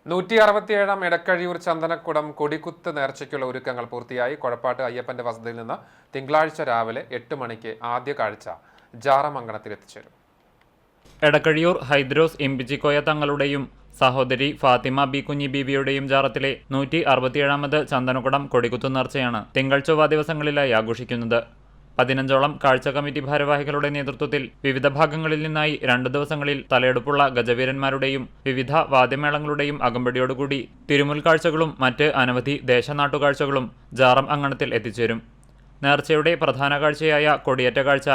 167 എടക്കഴിയൂർ ചന്ദനക്കുടം കൊടിക്കുത്ത് നേർച്ചയ്ക്കുള്ള ഒരുക്കങ്ങൾ പൂർത്തിയായി. കൊഴപ്പാട്ട് അയ്യപ്പന്റെ വസതിയിൽ നിന്ന് തിങ്കളാഴ്ച രാവിലെ 8 മണിക്ക് ആദ്യ കാഴ്ച ജാറമംഗലത്തിൽ എത്തിച്ചേരും. എടക്കഴിയൂർ ഹൈദ്രോസ് ഇമ്പിച്ചിക്കോയ തങ്ങളുടെയും സഹോദരി ഫാത്തിമ ബി കുഞ്ഞി ബീവിയുടെയും ജാറത്തിലെ 167ാമത് ചന്ദനക്കുടം കൊടിക്കുത്തു നേർച്ചയാണ് തിങ്കൾ ചൊവ്വ ദിവസങ്ങളിലായി ആഘോഷിക്കുന്നത്. 15ഓളം കാഴ്ച കമ്മിറ്റി ഭാരവാഹികളുടെ നേതൃത്വത്തിൽ വിവിധ ഭാഗങ്ങളിൽ നിന്നായി 2 ദിവസങ്ങളിൽ തലയെടുപ്പുള്ള ഗജവീരന്മാരുടെയും വിവിധ വാദ്യമേളങ്ങളുടെയും അകമ്പടിയോടുകൂടി തിരുമുൽ കാഴ്ചകളും മറ്റ് അനവധി ദേശനാട്ടുകാഴ്ചകളും ജാറം അങ്കണത്തിൽ എത്തിച്ചേരും. നേർച്ചയുടെ പ്രധാന കാഴ്ചയായ കൊടിയേറ്റ കാഴ്ച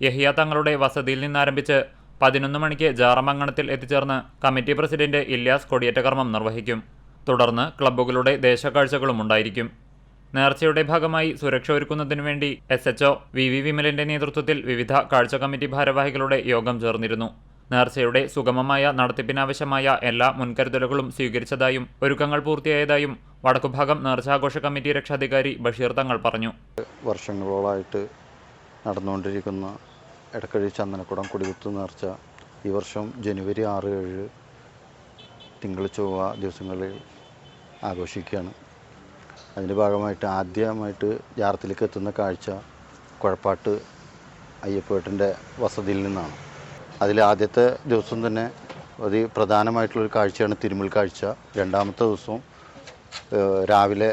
യഹിയ തങ്ങളുടെ വസതിയിൽ നിന്നാരംഭിച്ച് 11 മണിക്ക് ജാറം അങ്കണത്തിൽ എത്തിച്ചേർന്ന് കമ്മിറ്റി പ്രസിഡന്റ് ഇല്യാസ് കൊടിയേറ്റ കർമ്മം നിർവഹിക്കും. തുടർന്ന് ക്ലബ്ബുകളുടെ ദേശക്കാഴ്ചകളും ഉണ്ടായിരിക്കും. നേർച്ചയുടെ ഭാഗമായി സുരക്ഷ ഒരുക്കുന്നതിനു വേണ്ടി SHO VV വിമലിന്റെ നേതൃത്വത്തിൽ വിവിധ കാഴ്ച കമ്മിറ്റി ഭാരവാഹികളുടെ യോഗം ചേർന്നിരുന്നു. നേർച്ചയുടെ സുഗമമായ നടത്തിപ്പിനാവശ്യമായ എല്ലാ മുൻകരുതലുകളും സ്വീകരിച്ചതായും ഒരുക്കങ്ങൾ പൂർത്തിയായതായും വടക്കുഭാഗം നേർച്ചാഘോഷ കമ്മിറ്റി രക്ഷാധികാരി ബഷീർ തങ്ങൾ പറഞ്ഞു. വർഷങ്ങളോളായിട്ട് നടന്നുകൊണ്ടിരിക്കുന്ന എടക്കഴി ചന്ദനക്കുടം കൊടികുത്ത് നേർച്ച ഈ വർഷം ജനുവരി 6-7 തിങ്കൾ ചൊവ്വ ദിവസങ്ങളിൽ ആഘോഷിക്കുകയാണ്. അതിൻ്റെ ഭാഗമായിട്ട് ആദ്യമായിട്ട് ജാറത്തിലേക്ക് എത്തുന്ന കാഴ്ച കൊഴപ്പാട്ട് അയ്യപ്പേട്ടൻ്റെ വസതിയിൽ നിന്നാണ്. അതിൽ ആദ്യത്തെ ദിവസം തന്നെ പ്രധാനമായിട്ടുള്ളൊരു കാഴ്ചയാണ് തിരുമുൽ കാഴ്ച. രണ്ടാമത്തെ ദിവസം രാവിലെ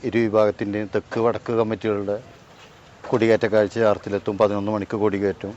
ഇരുവിഭാഗത്തിൻ്റെയും തെക്ക് വടക്ക് കമ്മിറ്റികളുടെ കൊടികയറ്റ കാഴ്ച ജാറത്തിലെത്തും. 11 മണിക്ക് കൊടികയറ്റും.